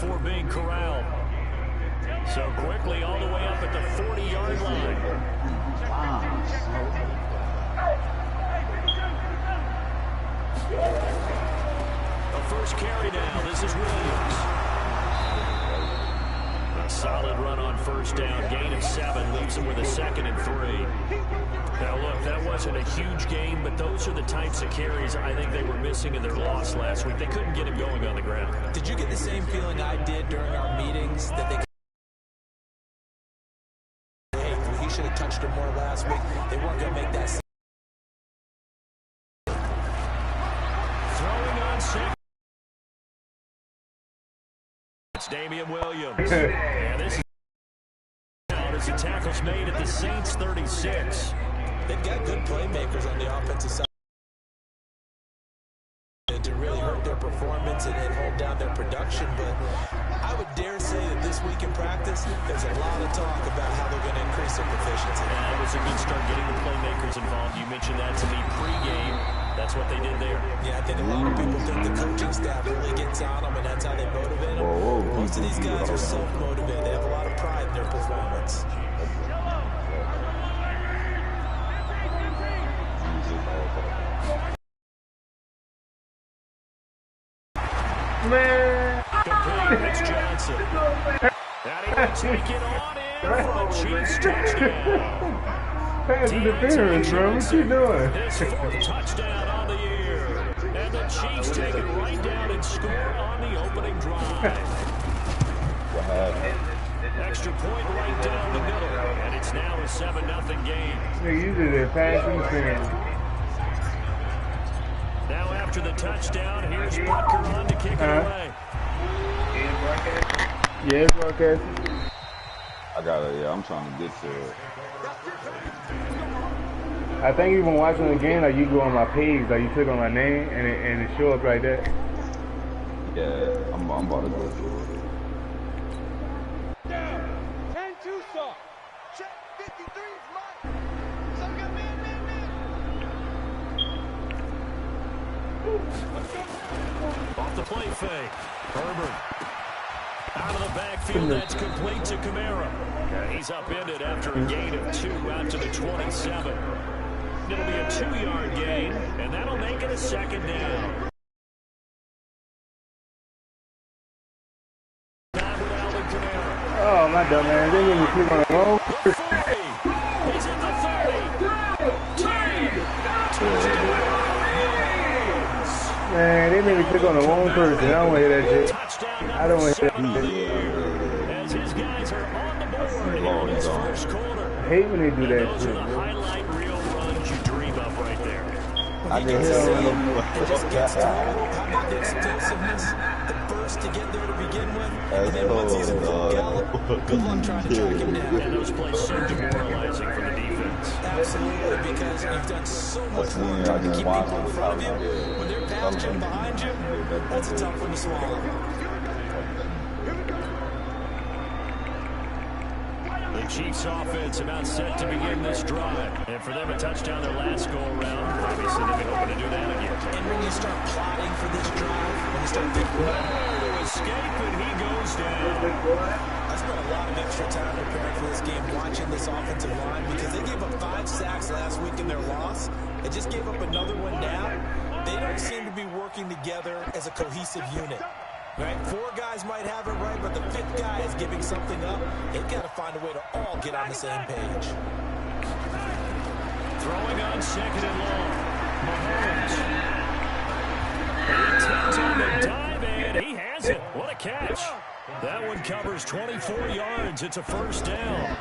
before being corralled. So quickly all the way up at the 40-yard line. A first carry now. This is Williams. A solid run on first down. Gain of 7 leaves him with a 2nd and 3. Now, look, that wasn't a huge game, but those are the types of carries I think they were missing in their loss last week. They couldn't get him going on the ground. Did you get the same feeling I did during our meetings that they he should have touched him more last week? They weren't going to make that. Throwing on 6. It's Damian Williams. And this is out as the tackle's made at the Saints 36. They've got good playmakers on the offensive side to really hurt their performance and hold down their production, but I would dare say that this week in practice, there's a lot of talk about how they're going to increase their proficiency. It was a good start getting the playmakers involved. You mentioned that to me pregame. That's what they did there. Yeah, I think a lot of people think the coaching staff really gets on them, and that's how they motivate them. Most of these guys are self-motivated. They have a lot of pride in their performance. Man. Complete. It's Johnson. And he will take it on in for a Chiefs touchdown. Pass interference, bro. What you doing? His 4th touchdown on the year. And the Chiefs take it right down and score on the opening drive. Extra point right down the middle. And it's now a 7-0 game. Nigga, you did a pass interference. Now after the touchdown, here's Butker on to kick it away. Yeah, broadcast. I got it, yeah, I'm trying to get to it. I think even watching the game, like you go on my page, like you click on my name and it show up right there. Yeah, I'm about to go through it. Off the play fake. Herbert. Out of the backfield, that's complete to Kamara. He's upended after a gain of 2 out to the 27. It'll be a 2-yard gain, and that'll make it a 2nd down. Time with Alvin Kamara. Oh, my dumb man. They didn't click on the wrong. He's at the 30. 10. Man, they made me click on the wrong person. I don't want to hear that shit. I don't want to hear that shit. As his guys are on the board here in this first quarter. I hate when they do that Those shit. are the highlight reel runs you dream of right there. I can tell It just gets through. How about the explosiveness, the burst to get there to begin with, and then once he's in full gallop, good luck trying to track him down. And those plays so demoralizing for the defense. Absolutely, because you've done so much work trying to keep people in front of you. When they're passing behind you, that's a tough one to swallow. The Chiefs offense about set to begin this drive. And for them a touchdown their last go-around, obviously they've been hoping to do that again. And when you start plotting for this drive, when you start thinking, to escape, and he goes down. I spent a lot of extra time preparing for this game, watching this offensive line, because they gave up 5 sacks last week in their loss. They just gave up another one now. They don't seem to be working together as a cohesive unit. Right? 4 guys might have it right, but the 5th guy is giving something up. They've got to find a way to all get on the same page. Throwing on 2nd and long. Mahomes. He attempts on the dive, and he has it. What a catch. That one covers 24 yards. It's a first down.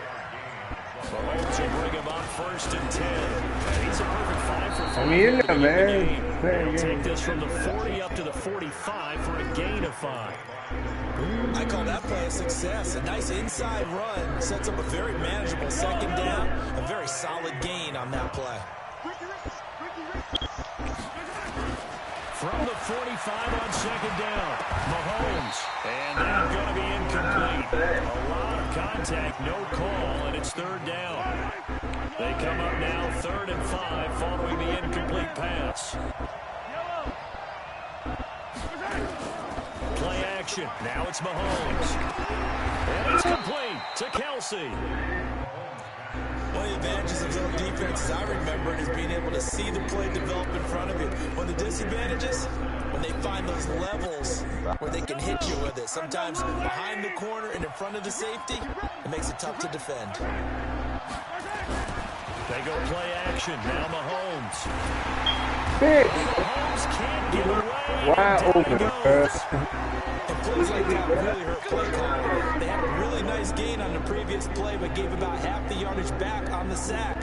Mahomes will bring him up 1st and 10. And he's a perfect 5 for 5. I mean, yeah, man. He'll take this from the 40 up to the 45 for a gain of 5. I call that play a success. A nice inside run sets up a very manageable 2nd down. A very solid gain on that play. From the 45 on 2nd down, Mahomes. And that's going to be incomplete. A lot of contact, no call, and it's 3rd down. They come up now 3rd and 5 following the incomplete pass. Play action. Now it's Mahomes. And it's complete to Kelsey. One of the advantages of zone defenses I remember is being able to see the play develop in front of you. One of the disadvantages, when they find those levels where they can hit you with it. Sometimes behind the corner and in front of the safety, it makes it tough to defend. They go play action. Now Mahomes. Big. Mahomes can't get away. Wide open. And plays like that really hurt play calling. They had a really nice gain on the previous play, but gave about half the yardage back on the sack.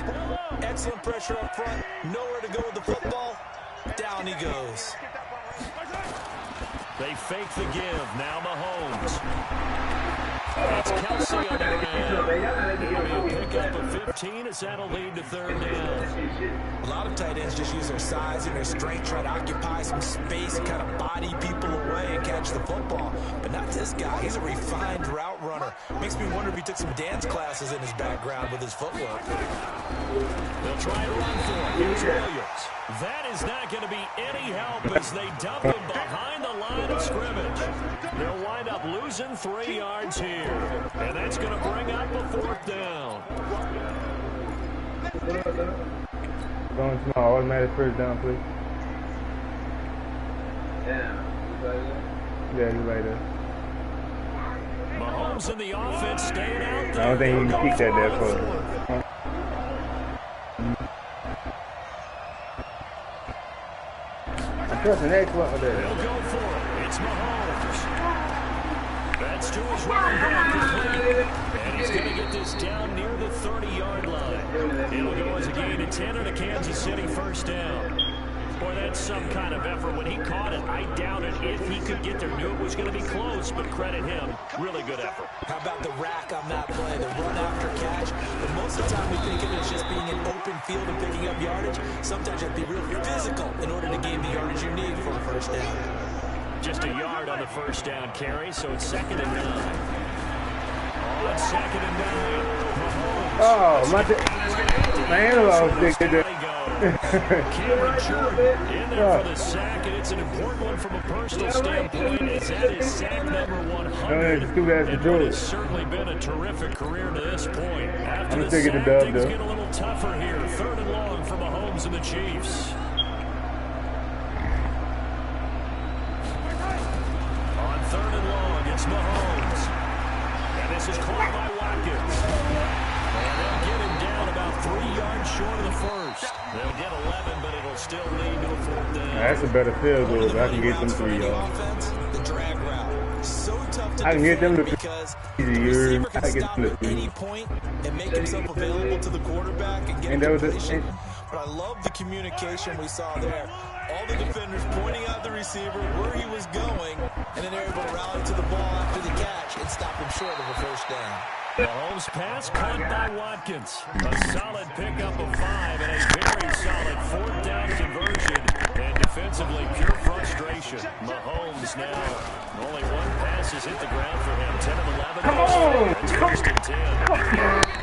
Excellent pressure up front. Nowhere to go with the football. Down he goes. They fake the give. Now Mahomes. It's Kelsey on the ground. He'll pick up a 15 as that'll lead to third down. A lot of tight ends just use their size and their strength, try to occupy some space and kind of body people away and catch the football. But not this guy. He's a refined route runner. Makes me wonder if he took some dance classes in his background with his footwork. They'll try to run for it. Here's Williams. That is not going to be any help as they dump him behind the line of scrimmage. They'll wind up losing 3 yards here. And that's going to bring up a 4th down. Going small, automatic first down, please. Yeah, he's right there. Mahomes in the offense staying out there. I don't think he can keep that there for I'm trusting excellent with that. He'll go for it. It's Mahomes. That's to his running back complete. And he's going to get this down near the 30-yard line. It'll go as a gain of 10 and a Kansas City first down. Boy, that's some kind of effort. When he caught it, I doubted if he could get there. Knew it was going to be close, but credit him. Really good effort. How about the rack on that play, the run after catch? But most of the time we think of it as just being an open field and picking up yardage. Sometimes you have to be real physical in order to gain the yardage you need for a first down. Just a yard on the first down carry, so it's 2nd and 9. On 2nd and 9, Mahomes. Oh, my analog was big. Cameron Jordan in there for the sack, and it's an important one from a personal standpoint, as that is sack number 100. And it has certainly been a terrific career to this point. After the sack, things get a little tougher here. 3rd and long for Mahomes and the Chiefs. On 3rd and long, it's Mahomes. And this is caught by Watkins. And they'll get him down about 3 yards short of the first. They'll get 11, but it'll still lead to a 4th down. That's a better field goal if I can get them 3 yards. The drag route. So tough to I can get them to because the receiver can stop at any point and make himself available to the quarterback and get a completion. But I love the communication we saw there. All the defenders pointing out the receiver where he was going, and then they're able to rally to the ball after the catch and stop him short of a first down. Mahomes pass caught by Watkins. A solid pickup of 5 and a very solid 4th down conversion. And defensively, pure frustration. Mahomes now, only 1 pass has hit the ground for him. 10 of 11. Come on! That's first and 10.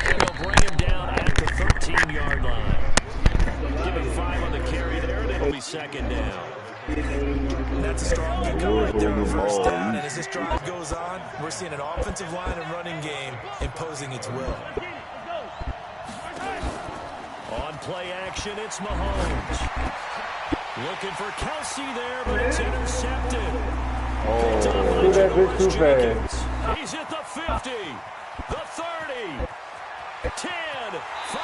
And they'll bring him down at the 13-yard line. Give him 5 on the carry there, and it'll be 2nd down. That's a strong pickup right there on first down, and as this drive goes on, we're seeing an offensive line and running game imposing its will. On play action, it's Mahomes. Looking for Kelsey there, but it's intercepted. Picked up by George Jenkins. He's at the 50, the 30, 10, 5.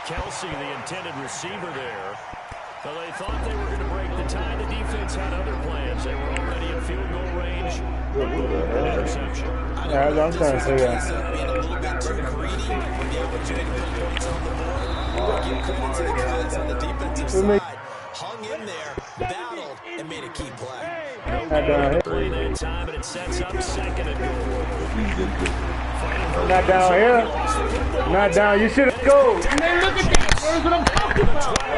Kelsey, the intended receiver there. Well, they thought they were going to break the tie. The defense had other plans. They were already in field goal range. An interception. Yeah, I'm trying to say that. Being a little bit too greedy with the opportunity to put points on the board. Give credit to the guys on the defensive side. Hung in there, battled, and made a key play. Play that time, and it sets up 2nd and goal. Not down here. Not down. You should have scored. Man, look at that. That's what I'm talking about.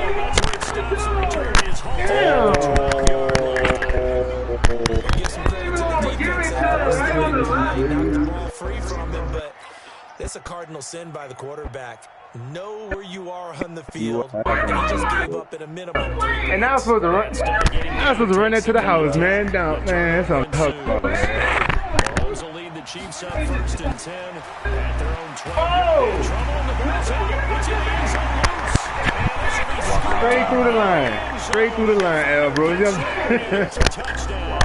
Damn. Give some credit to the defense. Knocked the ball free from him, but That's a cardinal sin by the quarterback. Know where you are on the field, and he just gave up at a minimum 3 yards. And I was supposed to run. I was supposed to run that to the house, man. Down, man. That's on tough ball, man. Mahomes will lead the Chiefs up 1st and 10 at their own 20. Oh! Trouble in the ball's out. It's in the end zone loose. Straight through the line. Straight through the line, L, bro. It's a touchdown.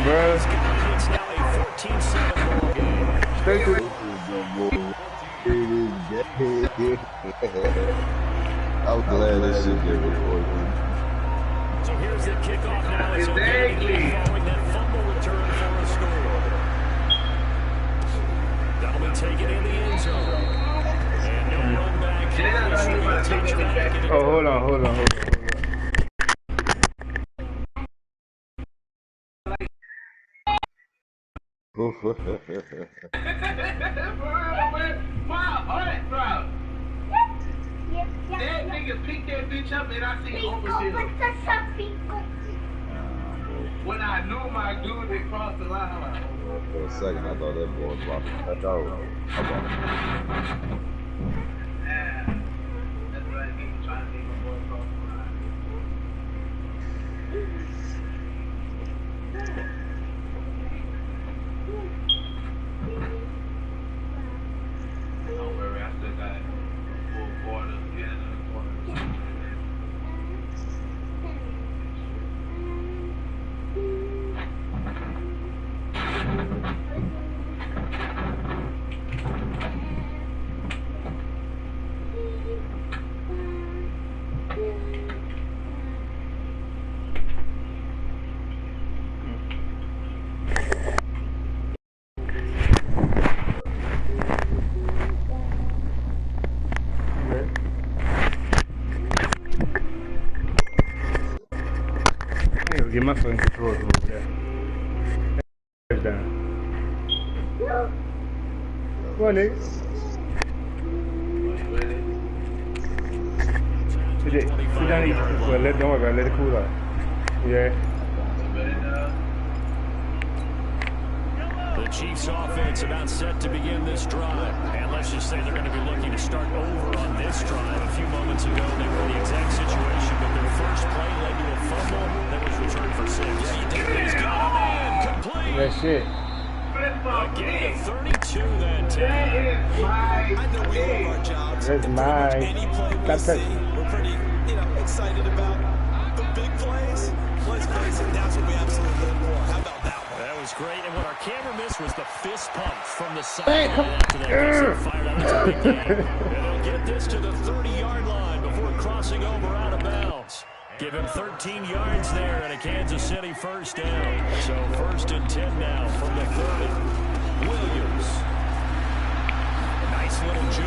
It's now a 14-7 ball game. Straight through the I'm glad this shit get recorded. So here's the kickoff now. It's O'Keefe following that fumble return for a score. That'll be taken in the end zone. And no run back here. Oh, hold on. That nigga picked that bitch up and I seen overseas. When I knew my dude that crossed the line. For a second, I thought that boy was about to touch out. That's right, nigga trying to make my boy cross the line. Don't worry, I still got 4 quarters again and a quarter. Get my fucking controls over there. Down. Come on, nigga. Sit down and eat. Well, don't worry about it. Let it cool off. Yeah. The Chiefs offense about set to begin this drive. And let's just say they're going to be looking to start over on this drive. A few moments ago, they were in the exact situation, but their first play led to a fumble that was returned for 6. He's got a man complete. That's it. A gain of 32 that time. I know we love our jobs. That's mine. Any play we see, we're pretty, excited about. But big plays, let's face it, that's what we absolutely live for. How about that one? That was great, and what our camera missed was the fist pump from the sideline after that. Fired out. It's a big game. And they'll get this to the 30-yard line before crossing over out of bounds. Give him 13 yards there and a Kansas City first down. So 1st and 10 now from the 30. Williams. Nice little juke.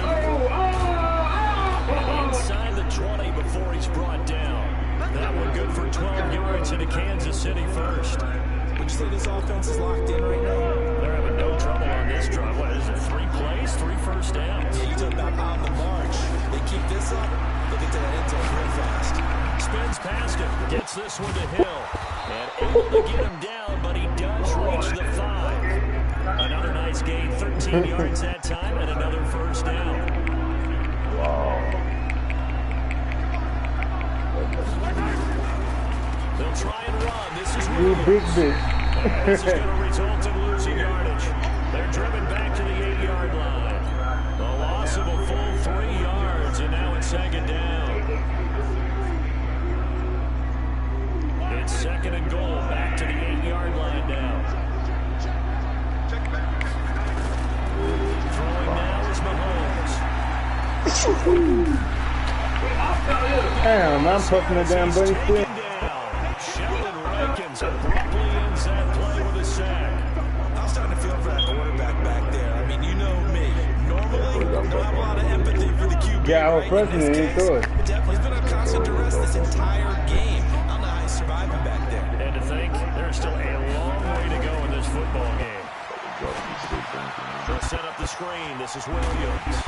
Inside the 20 before he's brought down. That one good for 12 yards into Kansas City first. Would you say this offense is locked in right now? They're having no trouble on this drive. What is it, 3 plays, 3 first downs? Yeah, you talk about on the march. They keep this up, they'll get to that end zone real fast. Spins past him, gets this one to Hill. And able to get him down, but he does reach the 5. Another nice gain, 13 yards that time, and another first down. Wow. They'll try and run. This is You big bitch. This is going to result in losing yardage. They're driven back to the 8-yard line. The loss of a full 3 yards, and now it's 2nd down. It's 2nd and goal, back to the 8-yard line now. Throwing now is Mahomes. Damn, I'm puffing the damn buddy still. Abruptly ends that play with a sack. I was starting to feel for that quarterback back there. I mean, you know me. Normally, I don't have a lot of empathy for the QB. Yeah, I was right? pressing it, he threw it. He's been on constant duress this entire game. I don't know how he's surviving back there. And to think, there's still a long way to go in this football game. They'll set up the screen. This is Williams.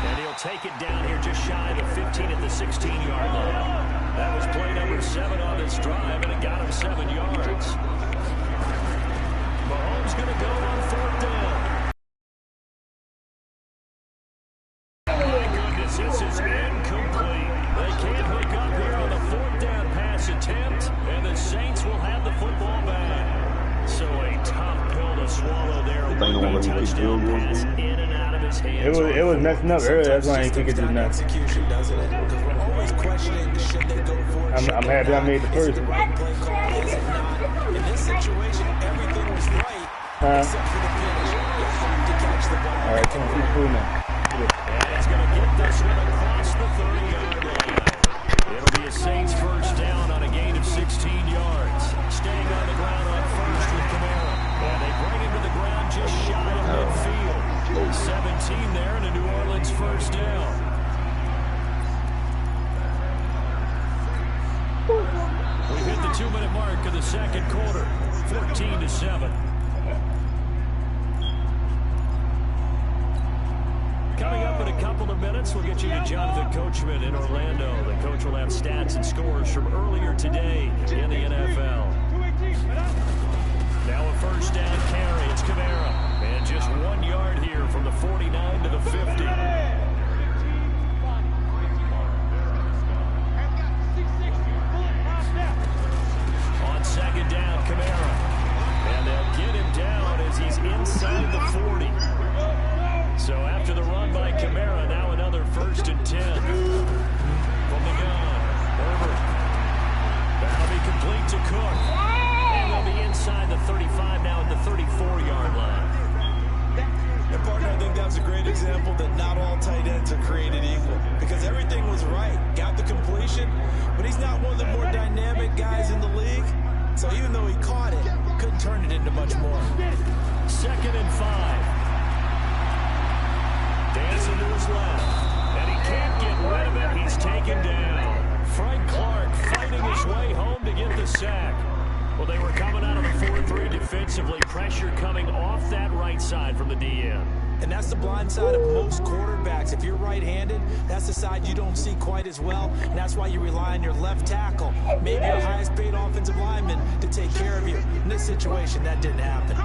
And he'll take it down here just shy of the 13 at the 16-yard line. That was play number 7 on this drive, and it got him 7 yards. Mahomes going to go on 4th down. My goodness, this is incomplete. They can't hook up here on the 4th down pass attempt, and the Saints will have the football back. So a tough pill to swallow there. Touchdown pass in and out of his hands. It was messing up earlier. That's why I didn't think it did nothing. Execution, doesn't it? Because we're always questioning, should they go for it? I'm happy I made the first. Is it the right play call? Is it not? In this situation, everything was right except for the finish. You have to catch the ball. All right, come on, keep cool now. And he's going to get this one across the 30-yard line. It'll be a Saints first down on a gain of 16 yards. Staying on the ground on first with Camara. And they bring him to the ground just shy of midfield. 17 there and a New Orleans first down. We've hit the 2-minute mark of the second quarter. 14-7. Coming up in a couple of minutes, we'll get you to Jonathan Coachman in Orlando. The coach will have stats and scores from earlier today in the NFL. Now a first down carry. It's Camara. And just 1 yard here from the 49 to the 50. On second down, Camara. And they'll get him down as he's inside the 40. So after the run by Camara, now another 1st and 10. From the gun, Herbert. That'll be complete to Cook. And they'll be inside the 35 now at the 34-yard line. And partner, I think that's a great example that not all tight ends are created equal. Because everything was right. Got the completion, but he's not one of the more dynamic guys in the league. So even though he caught it, couldn't turn it into much more. 2nd and 5. Dancing to his left, and he can't get rid of it. He's taken down. Frank Clark fighting his way home to get the sack. Well, they were coming out of the 4-3 defensively. Pressure coming off that right side from the DN. And that's the blind side of most quarterbacks. If you're right-handed, that's the side you don't see quite as well. And that's why you rely on your left tackle, maybe your highest-paid offensive lineman, to take care of you. In this situation, that didn't happen.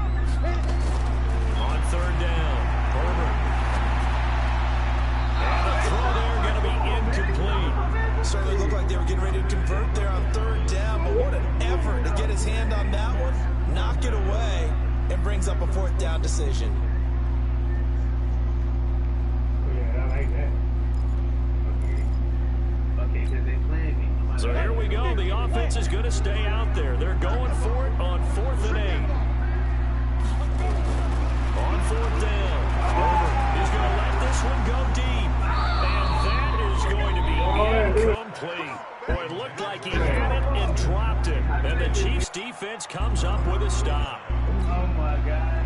On 3rd down, Herbert. And the throw there going to be incomplete. Certainly looked like they were getting ready to convert there on 3rd down, but what an effort to get his hand on that one, knock it away, and brings up a 4th down decision. Yeah, I like that. Okay, because they playing me. So here we go. The offense is going to stay out there. They're going for it on 4th and 8. On 4th down, Herbert is going to let this one go deep. And that is going to be incomplete. Boy, it looked like he had it and dropped it. And the Chiefs defense comes up with a stop. Oh, my God.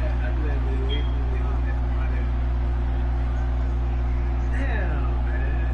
Damn, man.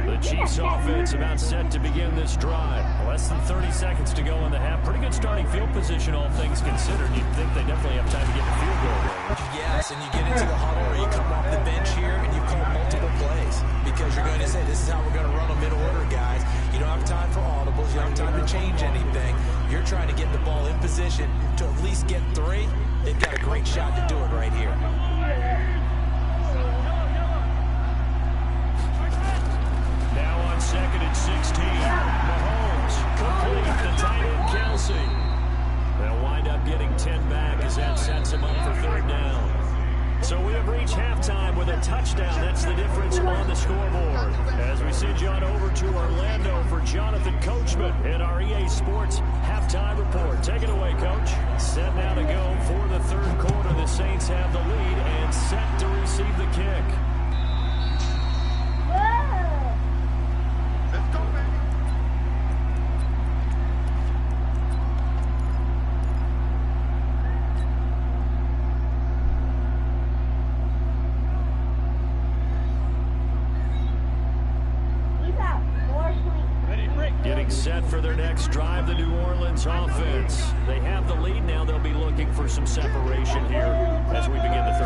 The Chiefs offense about set to begin this drive. Less than 30 seconds to go in the half. Pretty good starting field position, all things considered. You'd think they definitely have time to get the field goal range. Yes, and you get into the huddle or you come off the bench here and you call multiple plays because you're going to say, this is how we're going to run them in order, guys. You don't have time for audibles. You don't have time to change anything. You're trying to get the ball in position to at least get 3. They've got a great shot to do it right here. Now on 2nd and 16. Mahomes complete the tight end Kelsey. They'll wind up getting 10 back as that sets him up for 3rd down. So we have reached halftime with a touchdown. That's the difference on the scoreboard. As we send you on over to Orlando for Jonathan Coachman in our EA Sports halftime report. Take it away, Coach. Set now to go for the 3rd quarter. The Saints have the lead and set to receive the kick. Let's go, man. Getting set for their next drive, the New Orleans offense. They have the lead now. They'll be looking for some separation here as we begin the 3rd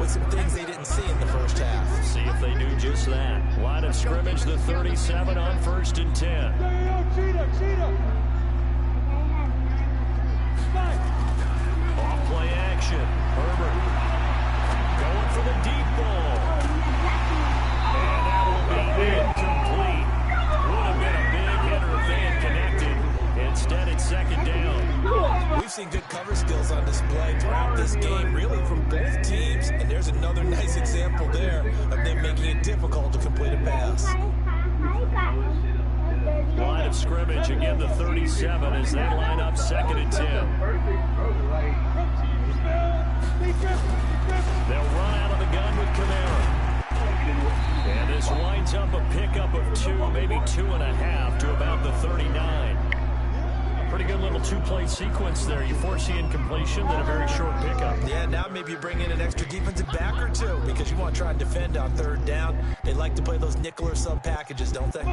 with some things they didn't see in the first half. See if they do just that. Line of scrimmage, the 37 on 1st and 10. Off play action. Herbert going for the deep ball. And that will be incomplete. Would have been a big hitter if they had connected. Instead, it's 2nd down. We've seen good cover skills on display throughout this game, really from both teams. And there's another nice example there of them making it difficult to complete a pass. Line of scrimmage, again the 37 as they line up 2nd and 10. They'll run out of the gun with Kamara. And this winds up a pickup of 2, maybe 2.5 to about the 39. Pretty good little 2-play sequence there. You force the incompletion, then a very short pickup. Yeah, now maybe you bring in an extra defensive back or two because you want to try and defend on 3rd down. They like to play those nickel or sub packages, don't they? To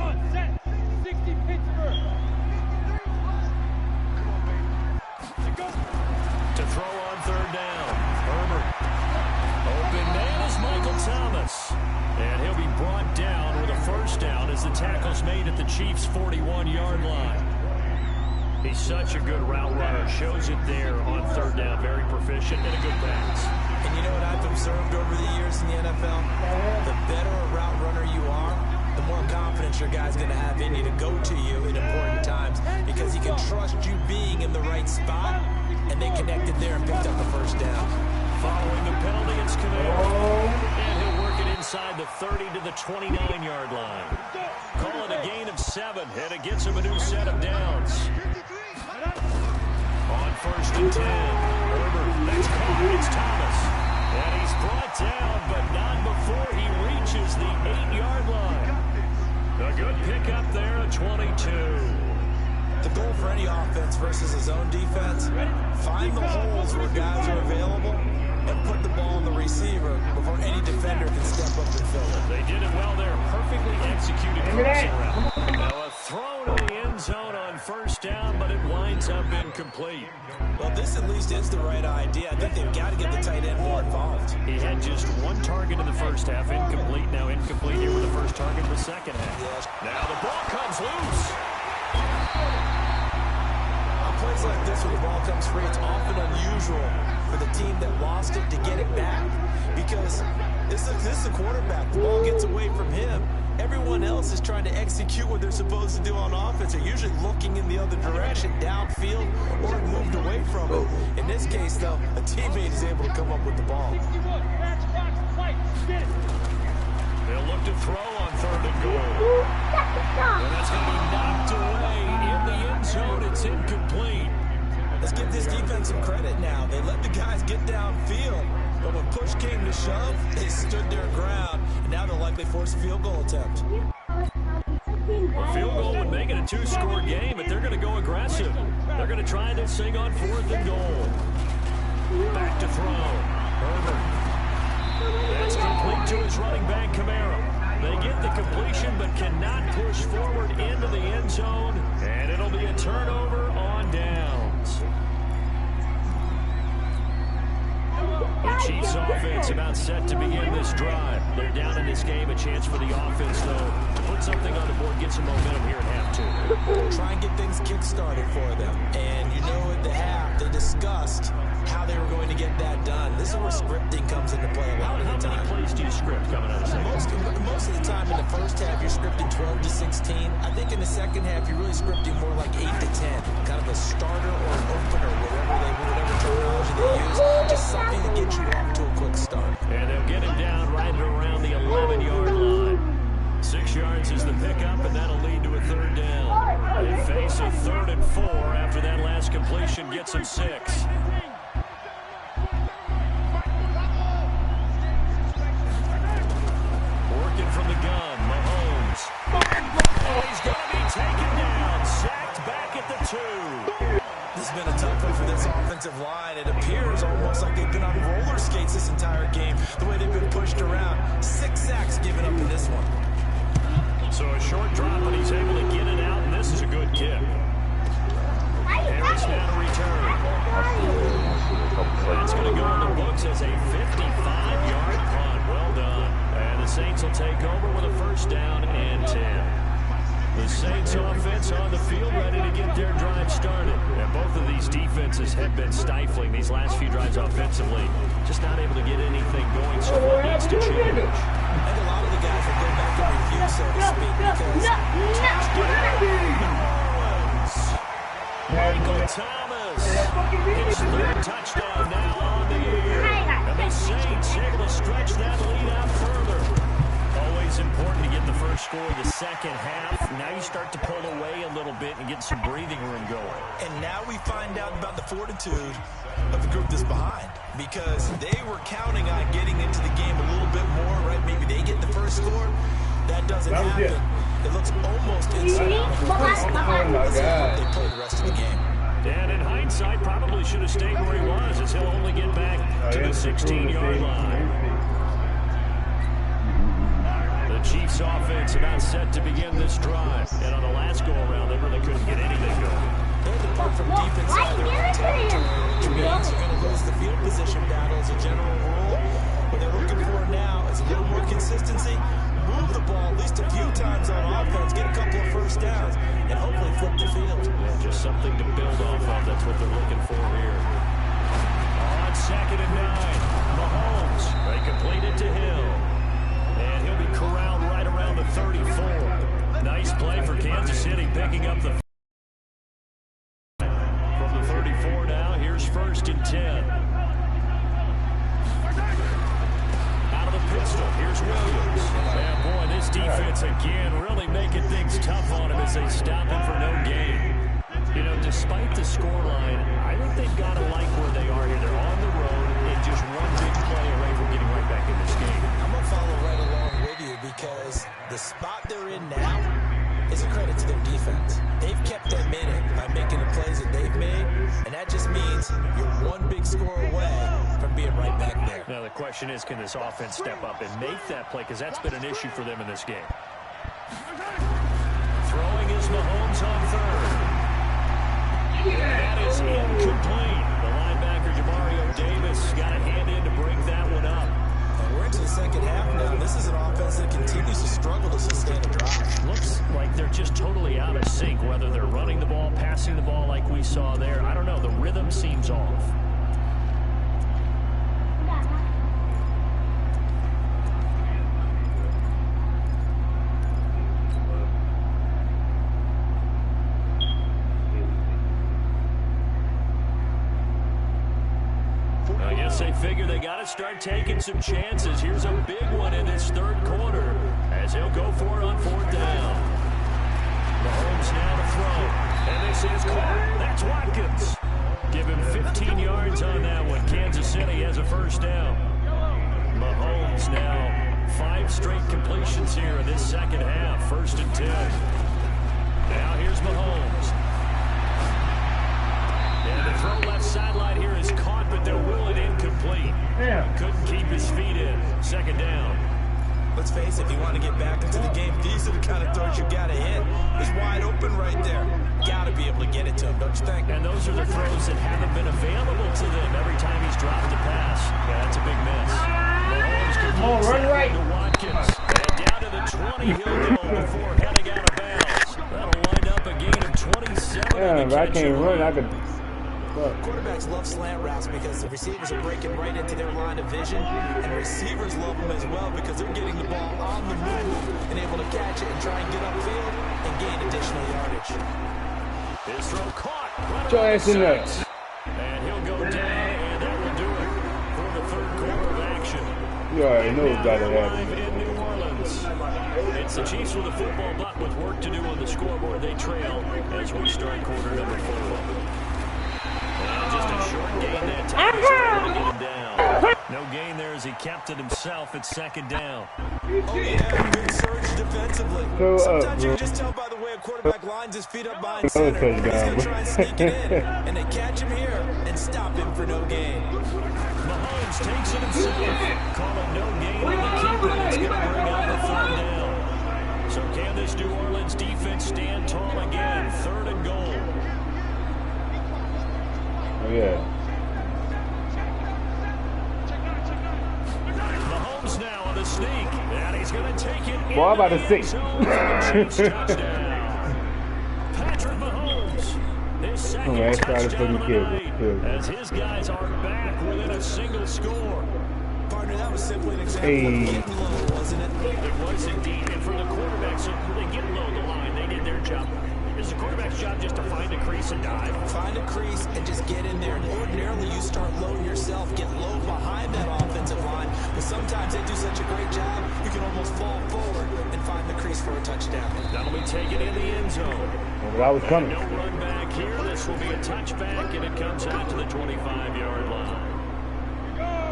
throw on 3rd down. Herbert. Open man is Michael Thomas. And he'll be brought down with a 1st down as the tackle's made at the Chiefs' 41-yard line. He's such a good route runner. Shows it there on 3rd down. Very proficient and a good pass. And you know what I've observed over the years in the NFL? The better a route runner you are, the more confidence your guy's going to have in you to go to you in important times because he can trust you being in the right spot, and they connected there and picked up the 1st down. Following the penalty, it's Kamara. And he'll work it inside the 30 to the 29-yard line. Call it a gain of 7, and it gets him a new set of downs. On 1st and 10, Herbert, next call, it's Thomas. And he's brought down, but not before he reaches the 8-yard line. A good pickup there at 22. The goal for any offense versus a zone defense, find the holes where guys are available and put the ball on the receiver before any defender can step up and fill it. They did it well there. Perfectly executed crossing route. Now a throw to the end zone on 1st down, but it winds up incomplete. Well, this at least is the right idea. I think they've got to get the tight end more involved. He had just 1 target in the 1st half. Incomplete. Now incomplete here with the 1st target in the 2nd half. Yes. Now the ball comes loose. On plays like this where the ball comes free, it's often unusual for the team that lost it to get it back because this is the quarterback. The ball gets away from him. Everyone else is trying to execute what they're supposed to do on offense. They're usually looking in the other direction, downfield, or moved away from it. In this case, though, a teammate is able to come up with the ball. They'll look to throw on 3rd and goal. And that's going to be knocked away in the end zone. It's incomplete. Let's give this defense some credit now. They let the guys get downfield, but when push came to shove, they stood their ground, and now they'll likely force a field goal attempt. A field goal would make it a 2-score game, but they're going to go aggressive. They're going to try this thing on 4th and goal. Back to throw. Herbert. That's complete to his running back, Kamara. They get the completion, but cannot push forward into the end zone, and it'll be a turnover on downs. The Chiefs offense about set to begin this drive. They're down in this game. A chance for the offense, though, to put something on the board, get some momentum here at half 2. Try and get things kick-started for them. And you know at the half, they discussed how they were going to get that done. This is where scripting comes into play a lot of the time. How many plays do you script coming out of the second? Most of the time in the first half, you're scripting 12 to 16. I think in the second half, you're really scripting more like 8 to 10. Kind of a starter or an opener, whatever terminology they use. Just something to get you off to a quick start. And they'll get him down right around the 11-yard line. 6 yards is the pickup, and that'll lead to a 3rd down. They face a 3rd and 4 after that last completion gets them 6. Working from the gun, Mahomes. And he's going to be taken down, sacked back at the 2. This has been a tough one for this offensive line. It appears almost like they've been on roller skates this entire game, the way they've been pushed around. 6 sacks given up in this one. So a short drop, and he's able to get it out, and this is a good kick. Harris now to return. That's going to go in the books as a 55-yard take over with a first down and 10. The Saints offense on the field ready to get their drive started. And both of these defenses have been stifling these last few drives offensively. Just not able to get anything going, so what needs to change? I think a lot of the guys will go back and review, so to speak, because Michael Thomas, his third touchdown now on the year. And the Saints able to stretch that lead out further. Always important to get the first score of the second half. Now you start to pull away a little bit and get some breathing room going. And now we find out about the fortitude of the group that's behind, because they were counting on getting into the game a little bit more, right? Maybe they get the first score. That doesn't happen. It looks almost insurmountable. Let's see how they play the rest of the game. And in hindsight, probably should have stayed where he was, as he'll only get back to the 16-yard line. The Chiefs offense about set to begin this drive. And on the last go-around, they really couldn't get anything going. They had to pull from defense out of their own territory, which means you're going to lose the field position battle as a general rule. What they're looking for now is a little more consistency, move the ball at least a few times on offense, get a couple of first downs, and hopefully flip the field. Yeah, just something to build off of. That's what they're looking for here. On 2nd and 9, Mahomes. They complete it to Hill. And he'll be corralled right around the 34. Nice play for Kansas City, picking up the from the 34 now. Here's 1st and 10. Out of the pistol, here's Williams. And boy, this defense again really making things tough on him as they stop him for no gain. You know, despite the scoreline, I think they've got to like where they are here. They're on the road and just one big play away from getting right back in this game. I'm going to follow right along with you, because the spot they're in now is a credit to their defense. They've kept them in it by making the plays that they've made, and that just means you're one big score away from being right back there. Now the question is, can this offense step up and make that play, because that's been an issue for them in this game. Throwing is Mahomes on 3rd. That is incomplete. The linebacker, Jamario Davis, got a hand in to bring that one up. And we're into the second half now. This is an offense that continues to struggle to sustain a drive. Looks like they're just totally out of sync, whether they're running the ball, passing the ball like we saw there. I don't know. The rhythm seems off. I guess they figure they got to start taking some chances. Here's a big one in this 3rd quarter as he'll go for it on 4th down. Mahomes now to throw. And this is caught. That's Watkins. Give him 15 yards on that one. Kansas City has a first down. Mahomes now 5 straight completions here in this second half. 1st and 10. Now here's Mahomes. And the throw left sideline here is caught, but they'll rule it incomplete. Couldn't keep his feet in. 2nd down. Let's face it, if you want to get back into the game, these are the kind of throws you got to hit. He's wide open right there. Got to be able to get it to him, don't you think? And those are the throws that haven't been available to them every time he's dropped a pass. Yeah, that's a big miss. Mahomes completes that to Watkins. And down to the 20 he'll go before heading out of bounds. That'll wind up a gain of 27. Yeah, if I can't run, I could... Quarterbacks love slant routes because the receivers are breaking right into their line of vision, and receivers love them as well because they're getting the ball on the move and able to catch it and try and get upfield and gain additional yardage. His throw caught. Put your ass in there. And he'll go down, and that will do it for the 3rd quarter of action. You already know what's got to happen. In New Orleans. It's the Chiefs with a football, but with work to do on the scoreboard. They trail as we start quarter number 4. Just a short gain that time. He's able to get him down. No gain there as he kept it himself at 2nd down. Oh, yeah, good surge defensively. Sometimes you can just tell by the way a quarterback lines his feet up behind center. He's going to try and sneak it in, and they catch him here and stop him for no gain. Mahomes takes it himself. Call it no gain on the keeper. It's going to bring out the 3rd down. So can this New Orleans defense stand tall again? 3rd and goal. Oh, yeah. Mahomes now Oh, the sneak. And he's going to take it. Boy, I'm about to say. Patrick Mahomes. His second touchdown of the night, as his guys are back within a single score. Partner, that was simply an example of getting low, wasn't it? It was indeed. And for the quarterbacks, they get low the line. They did their job. It's the quarterback's job just to find a crease and dive. Find a crease and just get in there. And ordinarily, you start low yourself, get low behind that offensive line. But sometimes they do such a great job, you can almost fall forward and find the crease for a touchdown. That'll be taken in the end zone. Well, I was coming. No run back here. This will be a touchback, and it comes out to the 25-yard line.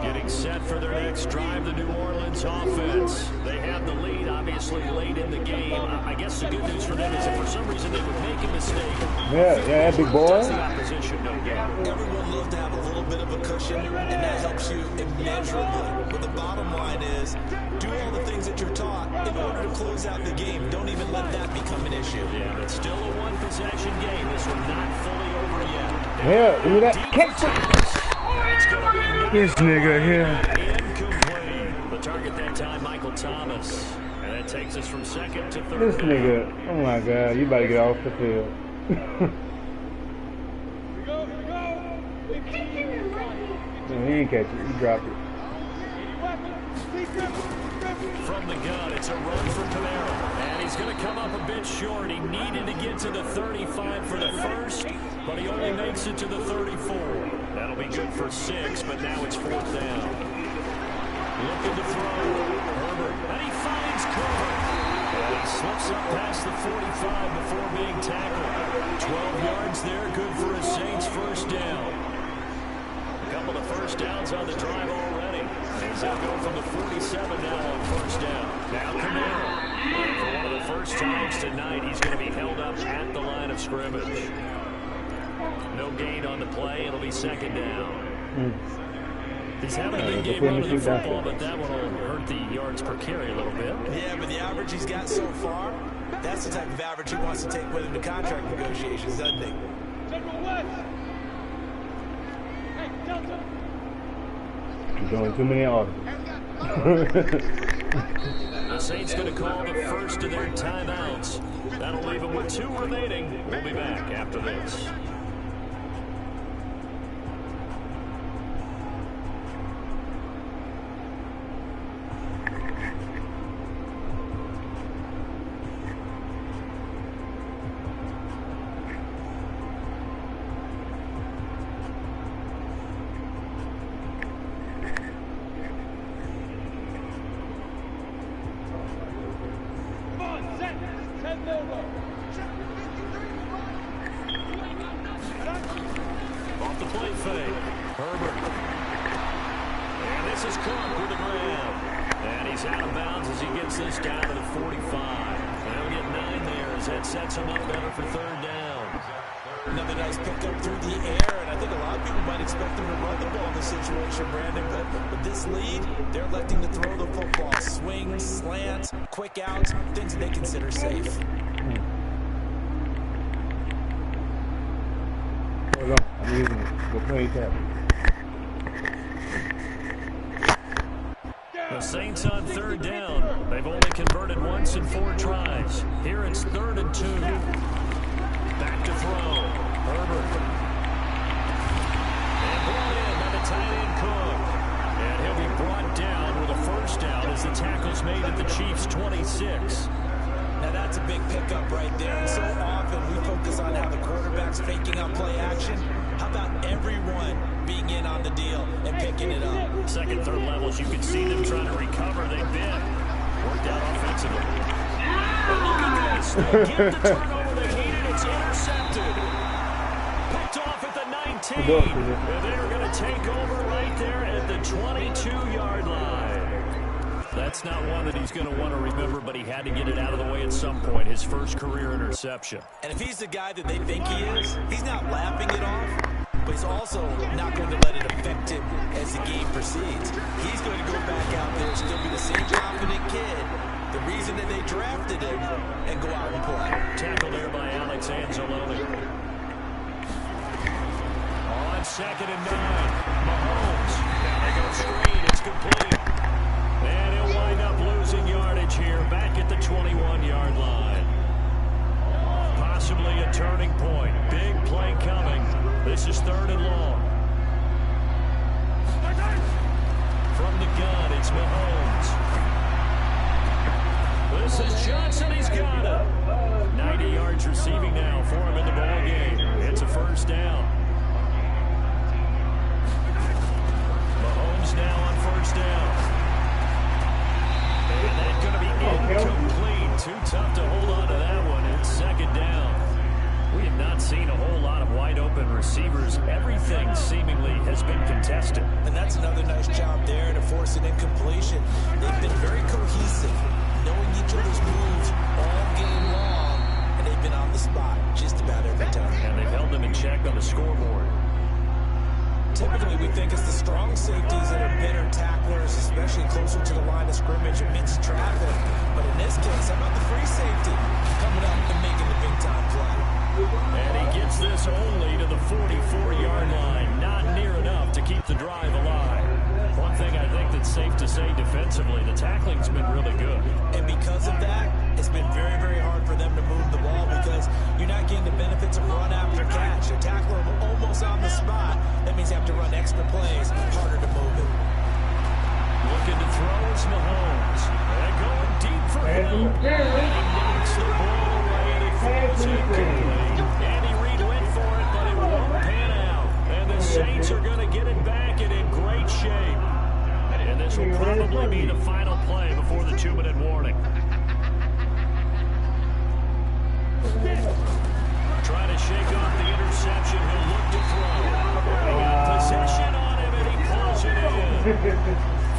Getting set for their next drive, the New Orleans offense. They have the lead, obviously, late in the game. I guess the good news for them is if for some reason they would make a mistake. Yeah, big boy. The opposition, no doubt. Everyone loves to have a little bit of a cushion, and that helps you immeasurably. But the bottom line is, do all the things that you're taught in order to close out the game. Don't even let that become an issue. Yeah, but still a one-possession game. This one not fully over yet. Yeah, look at that catch. This nigga here. Incomplete. The target that time, Michael Thomas. And that takes us from second to third. This nigga, oh my God, you better get off the field. No, he ain't catch it, he dropped it. From the gun, it's a run for Camaro. And he's going to come up a bit short. He needed to get to the 35 for the first, but he only makes it to the 34. That'll be good for 6, but now it's 4th down. Looking to throw. Herbert, and he finds cover. And he slips up past the 45 before being tackled. 12 yards there, good for a Saints first down. A couple of first downs on the drive already. As they'll go from the 47 now on first down. Now Camaro. And for one of the first times tonight, he's going to be held up at the line of scrimmage. No gain on the play. It'll be 2nd down. He's having a big game running the football, but that one will hurt the yards per carry a little bit. Yeah, but the average he's got so far, that's the type of average he wants to take with him to contract negotiations, doesn't he? He's doing too many articles. The Saints going to call the first of their timeouts. That'll leave them with 2 remaining. We'll be back after this. Off the play fake. Herbert. And this is Cook with the grab. And he's out of bounds as he gets this down to the 45. And he'll get 9 there as that sets him up better for 3rd down. Another nice pickup through the air, and I think a lot of people might expect him to run the ball in this situation, Brandon, but with this lead, they're electing to throw the football. Swings, slants, quick outs, things they consider safe. Hold on, I'm using it. Go play tap. The Saints on 3rd down. They've only converted once in 4 tries. Here it's 3rd and 2. Back to throw. Herbert. And brought in by the tight end Cook. And he'll be brought down with a first down as the tackle's made at the Chiefs' 26. Now that's a big pickup right there, and so often we focus on how the quarterback's faking out play action. How about everyone being in on the deal and picking it up? Second, third levels, you can see them trying to recover. They've been worked out offensively. And look at this. They get the turnover they needed. It's intercepted. Picked off at the 19. And they're going to take over right there at the 22-yard line. That's not one that he's going to want to remember, but he had to get it out of the way at some point. His first career interception. And if he's the guy that they think he is, he's not laughing it off, but he's also not going to let it affect him as the game proceeds. He's going to go back out there, still be the same confident kid, the reason that they drafted him, and go out and play. Tackled there by Alex Anzalone. On 2nd and 9. Mahomes. Now they go screen. It's complete. And he'll wind wide open receivers. Everything seemingly has been contested. And that's another nice job there to force an incompletion. They've been very cohesive, knowing each other's moves all game long, and they've been on the spot just about every time. And they've held them in check on the scoreboard. Typically, we think it's the strong safeties that are better tacklers, especially closer to the line of scrimmage amidst traffic. But in this case, how about the free safety coming up and making the big-time play? And he gets this only to the 44-yard line. Not near enough to keep the drive alive. One thing I think that's safe to say defensively, the tackling's been really good. And because of that, it's been very, very hard for them to move the ball because you're not getting the benefits of run after catch. Your tackler almost on the spot. That means you have to run extra plays, harder to move it. Looking to throw is Mahomes. And going deep for Hill. And he knocks the ball away and he throws it complete. Andy Reid went for it, but it won't pan out. And the Saints are going to get it back and in great shape. And this will probably be the final play before the 2-minute warning. Trying to shake off the interception. He'll look to throw. He got possession on him, and he pulls it in.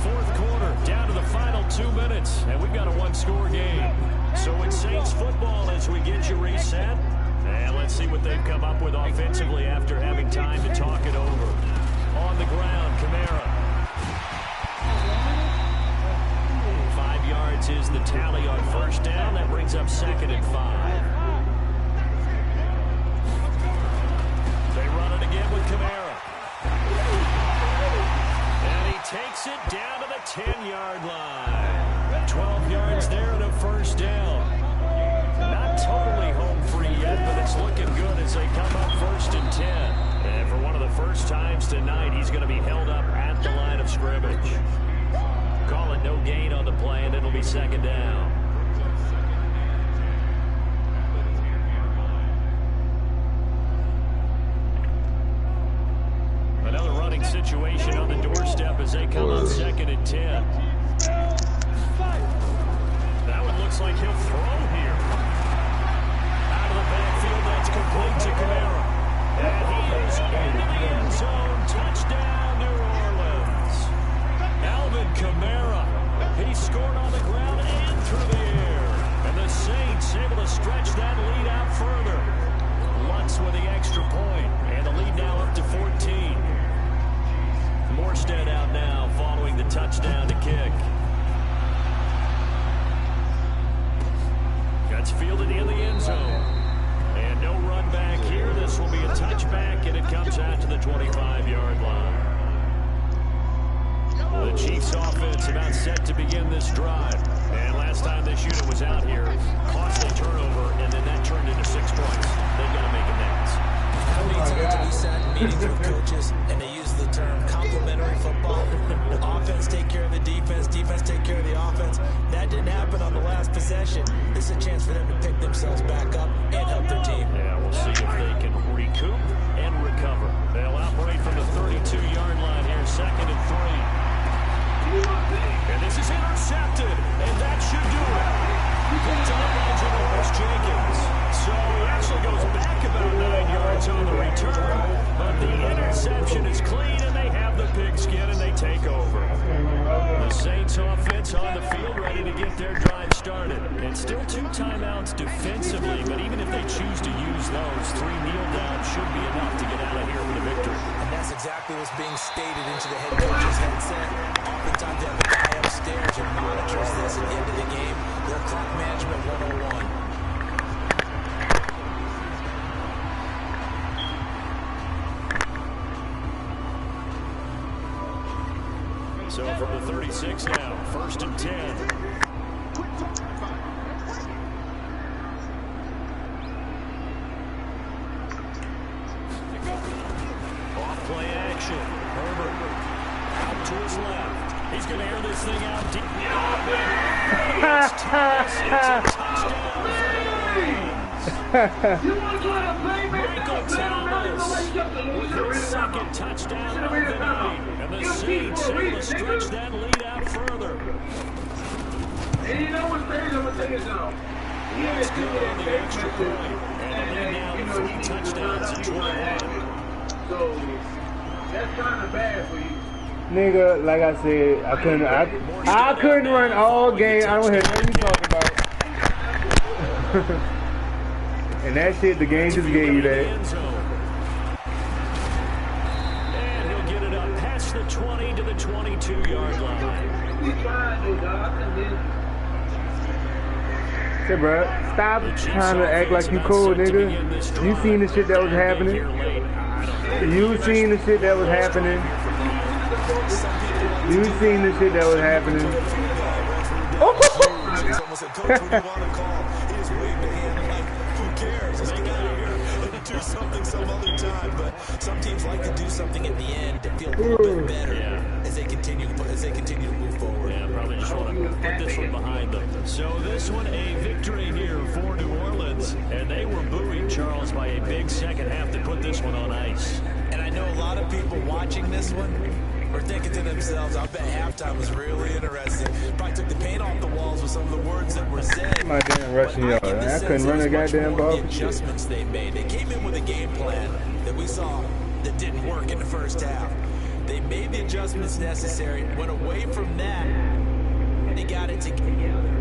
Fourth quarter, down to the final 2 minutes, and we've got a one-score game. So it's Saints football as we get you reset. And let's see what they've come up with offensively after having time to talk it over. On the ground, Kamara. 5 yards is the tally on first down. That brings up 2nd and 5. They run it again with Kamara. And he takes it down to the 10-yard line. 12 yards there and a first down. Not totally home free yet, but it's looking good as they come up 1st and 10. And for one of the first times tonight, he's going to be held up at the line of scrimmage. Call it no gain on the play, and it'll be 2nd down. Another running situation on the doorstep as they come on 2nd and 10. That one looks like he'll throw here. Out of the backfield, that's complete to Kamara. And he is into the end zone. Touchdown, New Orleans. Alvin Kamara. He scored on the ground and through the air. And the Saints able to stretch that lead out further. Lutz with the extra point. And the lead now up to 14. Morstead out now following the touchdown to kick. That's fielded in the end zone. And no run back here. This will be a touchback, and it comes out to the 25-yard line. The Chiefs offense about set to begin this drive. And last time this unit was out here, costly turnover, and then that turned into 6 points. They've got to make amends. How many times have we sat in meetings with coaches and they use the term complementary football? Offense take care of the defense, defense take care of the offense. That didn't happen on the last possession. This is a chance for them to pick themselves back up and help their team. Yeah, we'll see if they can recoup and recover. They'll operate from the 32-yard line here, 2nd and 3. And this is intercepted, and that should do it. Picked up by Janoris Jenkins. So he actually goes back about 9 yards on the return, but the interception is clean, and they have the pigskin, and they take over. The Saints offense on the field ready to get their drive started. And still 2 timeouts defensively, but even if they choose to use those, 3 kneel downs should be enough to get out of here with a victory. And that's exactly what's being stated into the head coach's headset. Oftentimes they have a guy upstairs who monitors this at the end of the game. Their clock management 101. So from the 36 now, 1st and 10. Off play action. Herbert out to his left. He's going to air this thing out deep. It's a touchdown. Michael Thomas with his 2nd touchdown of the night. And the Saints able to stretch that lead out further. And you know what's crazy? I'm going to tell you something. Let's go on the extra point. the lead now to 3 touchdowns to 21. So that's kind of bad for you. Nigga, like I said, I couldn't run all game. I don't hear nothing you talking about. And that shit, the game just gave you that. And he'll get it up past the 20 to the 22-yard line. Say, bro, stop trying to act like you cool, nigga. You seen the shit that was happening. You seen the shit that was happening. You seen the shit that was happening. Oh! Do something some other time, but some teams like to do something at the end to feel a little bit better as they continue to move forward. Yeah, probably just want to put this one behind them. So this one, a victory here for New Orleans, and they were buoyed, Charles, by a big second half to put this one on ice. And I know a lot of people watching this one were thinking to themselves, I bet halftime was really interesting. Probably took the paint off the walls with some of the words that were said. My damn rushing yard. I couldn't run a goddamn ball. The adjustments they made. They came in with a game plan that we saw that didn't work in the first half. They made the adjustments necessary, went away from that, and they got it together.